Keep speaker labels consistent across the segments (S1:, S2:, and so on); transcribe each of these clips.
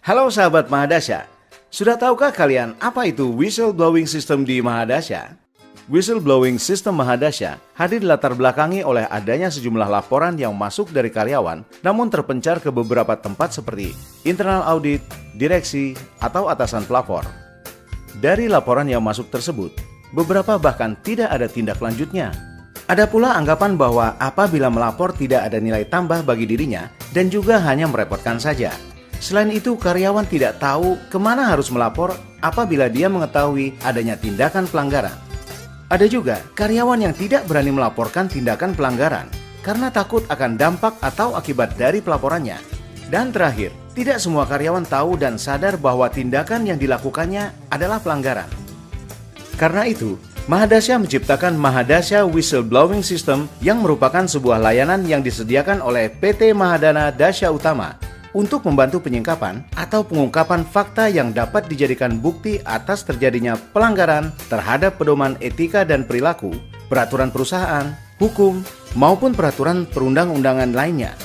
S1: Halo sahabat Mahadasya, sudah tahukah kalian apa itu whistleblowing system di Mahadasya? Whistleblowing system Mahadasya hadir dilatar belakangi oleh adanya sejumlah laporan yang masuk dari karyawan namun terpencar ke beberapa tempat seperti internal audit, direksi, atau atasan pelapor. Dari laporan yang masuk tersebut, beberapa bahkan tidak ada tindak lanjutnya. Ada pula anggapan bahwa apabila melapor tidak ada nilai tambah bagi dirinya dan juga hanya merepotkan saja. Selain itu, karyawan tidak tahu kemana harus melapor apabila dia mengetahui adanya tindakan pelanggaran. Ada juga karyawan yang tidak berani melaporkan tindakan pelanggaran karena takut akan dampak atau akibat dari pelaporannya. Dan terakhir, tidak semua karyawan tahu dan sadar bahwa tindakan yang dilakukannya adalah pelanggaran. Karena itu, Mahadasya menciptakan Mahadasya Whistleblowing System yang merupakan sebuah layanan yang disediakan oleh PT Mahadana Dasya Utama untuk membantu penyingkapan atau pengungkapan fakta yang dapat dijadikan bukti atas terjadinya pelanggaran terhadap pedoman etika dan perilaku, peraturan perusahaan, hukum, maupun peraturan perundang-undangan lainnya.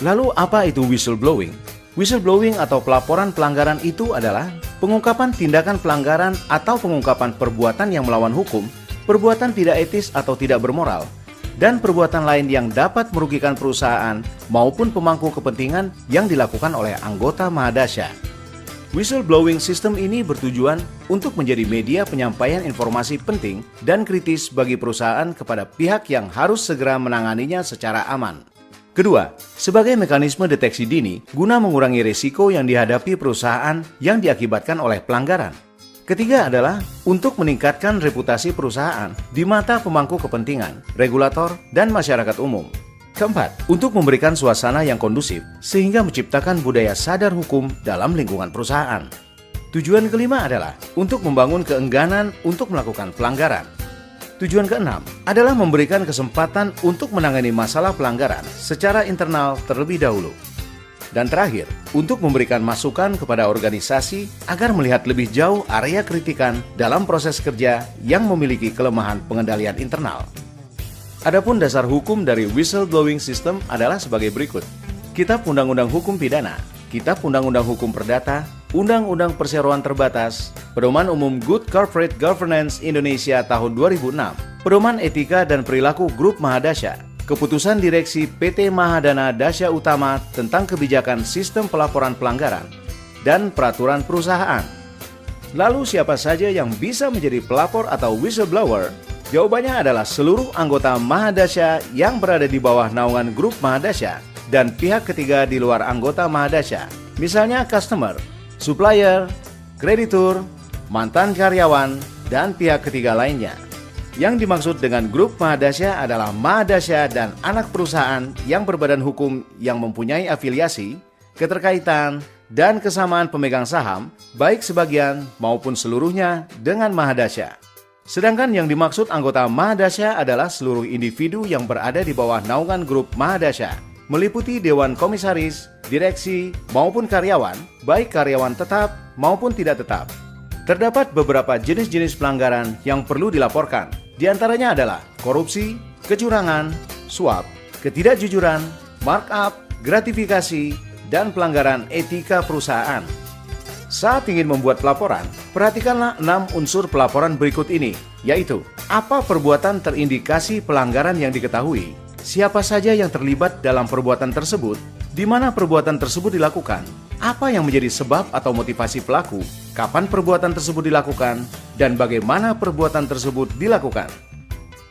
S1: Lalu apa itu whistleblowing? Whistleblowing atau pelaporan pelanggaran itu adalah pengungkapan tindakan pelanggaran atau pengungkapan perbuatan yang melawan hukum, perbuatan tidak etis atau tidak bermoral, dan perbuatan lain yang dapat merugikan perusahaan maupun pemangku kepentingan yang dilakukan oleh anggota Mahadasya. Whistleblowing system ini bertujuan untuk menjadi media penyampaian informasi penting dan kritis bagi perusahaan kepada pihak yang harus segera menanganinya secara aman. Kedua, sebagai mekanisme deteksi dini guna mengurangi risiko yang dihadapi perusahaan yang diakibatkan oleh pelanggaran. Ketiga adalah untuk meningkatkan reputasi perusahaan di mata pemangku kepentingan, regulator, dan masyarakat umum. Keempat, untuk memberikan suasana yang kondusif sehingga menciptakan budaya sadar hukum dalam lingkungan perusahaan. Tujuan kelima adalah untuk membangun keengganan untuk melakukan pelanggaran. Tujuan keenam adalah memberikan kesempatan untuk menangani masalah pelanggaran secara internal terlebih dahulu. Dan terakhir, untuk memberikan masukan kepada organisasi agar melihat lebih jauh area kritikan dalam proses kerja yang memiliki kelemahan pengendalian internal. Adapun dasar hukum dari whistleblowing system adalah sebagai berikut. Kitab Undang-Undang Hukum Pidana, Kitab Undang-Undang Hukum Perdata, Undang-Undang Perseroan Terbatas, Pedoman Umum Good Corporate Governance Indonesia tahun 2006, Pedoman Etika dan Perilaku Grup Mahadasya, Keputusan Direksi PT Mahadana Dasya Utama tentang kebijakan sistem pelaporan pelanggaran, dan peraturan perusahaan. Lalu siapa saja yang bisa menjadi pelapor atau whistleblower? Jawabannya adalah seluruh anggota Mahadasya yang berada di bawah naungan grup Mahadasya dan pihak ketiga di luar anggota Mahadasya. Misalnya customer, supplier, kreditur, mantan karyawan, dan pihak ketiga lainnya. Yang dimaksud dengan grup Mahadasya adalah Mahadasya dan anak perusahaan yang berbadan hukum yang mempunyai afiliasi, keterkaitan, dan kesamaan pemegang saham, baik sebagian maupun seluruhnya dengan Mahadasya. Sedangkan yang dimaksud anggota Mahadasya adalah seluruh individu yang berada di bawah naungan grup Mahadasya, meliputi dewan komisaris, direksi, maupun karyawan, baik karyawan tetap maupun tidak tetap. Terdapat beberapa jenis-jenis pelanggaran yang perlu dilaporkan. Di antaranya adalah korupsi, kecurangan, suap, ketidakjujuran, markup, gratifikasi, dan pelanggaran etika perusahaan. Saat ingin membuat pelaporan, perhatikanlah 6 unsur pelaporan berikut ini, yaitu apa perbuatan terindikasi pelanggaran yang diketahui, siapa saja yang terlibat dalam perbuatan tersebut, di mana perbuatan tersebut dilakukan, apa yang menjadi sebab atau motivasi pelaku, kapan perbuatan tersebut dilakukan, dan bagaimana perbuatan tersebut dilakukan.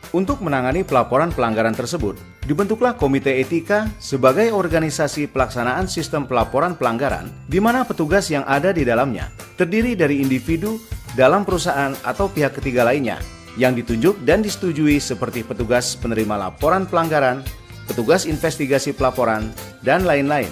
S1: Untuk menangani pelaporan pelanggaran tersebut, dibentuklah Komite Etika sebagai organisasi pelaksanaan sistem pelaporan pelanggaran, di mana petugas yang ada di dalamnya terdiri dari individu dalam perusahaan atau pihak ketiga lainnya, yang ditunjuk dan disetujui seperti petugas penerima laporan pelanggaran, petugas investigasi pelaporan, dan lain-lain.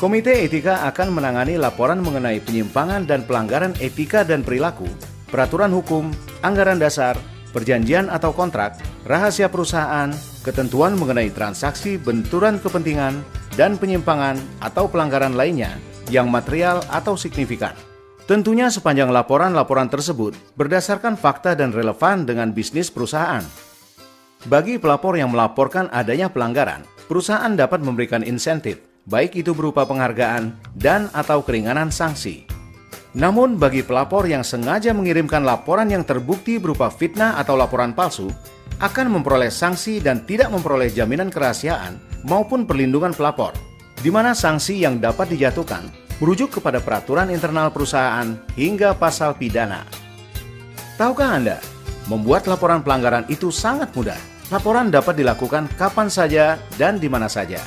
S1: Komite Etika akan menangani laporan mengenai penyimpangan dan pelanggaran etika dan perilaku, peraturan hukum, anggaran dasar, perjanjian atau kontrak, rahasia perusahaan, ketentuan mengenai transaksi benturan kepentingan, dan penyimpangan atau pelanggaran lainnya yang material atau signifikan. Tentunya sepanjang laporan-laporan tersebut berdasarkan fakta dan relevan dengan bisnis perusahaan. Bagi pelapor yang melaporkan adanya pelanggaran, perusahaan dapat memberikan insentif baik itu berupa penghargaan dan/atau keringanan sanksi. Namun bagi pelapor yang sengaja mengirimkan laporan yang terbukti berupa fitnah atau laporan palsu, akan memperoleh sanksi dan tidak memperoleh jaminan kerahasiaan maupun perlindungan pelapor, di mana sanksi yang dapat dijatuhkan merujuk kepada peraturan internal perusahaan hingga pasal pidana. Tahukah Anda, membuat laporan pelanggaran itu sangat mudah. Laporan dapat dilakukan kapan saja dan di mana saja.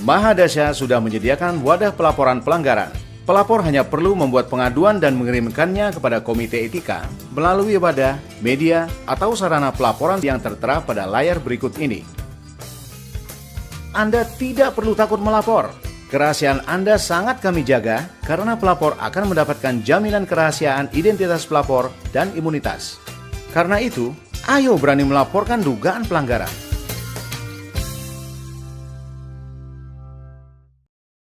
S1: Mahadasya sudah menyediakan wadah pelaporan pelanggaran. Pelapor hanya perlu membuat pengaduan dan mengirimkannya kepada Komite Etika melalui wadah, media, atau sarana pelaporan yang tertera pada layar berikut ini. Anda tidak perlu takut melapor. Kerahasiaan Anda sangat kami jaga karena pelapor akan mendapatkan jaminan kerahasiaan identitas pelapor dan imunitas. Karena itu, ayo berani melaporkan dugaan pelanggaran.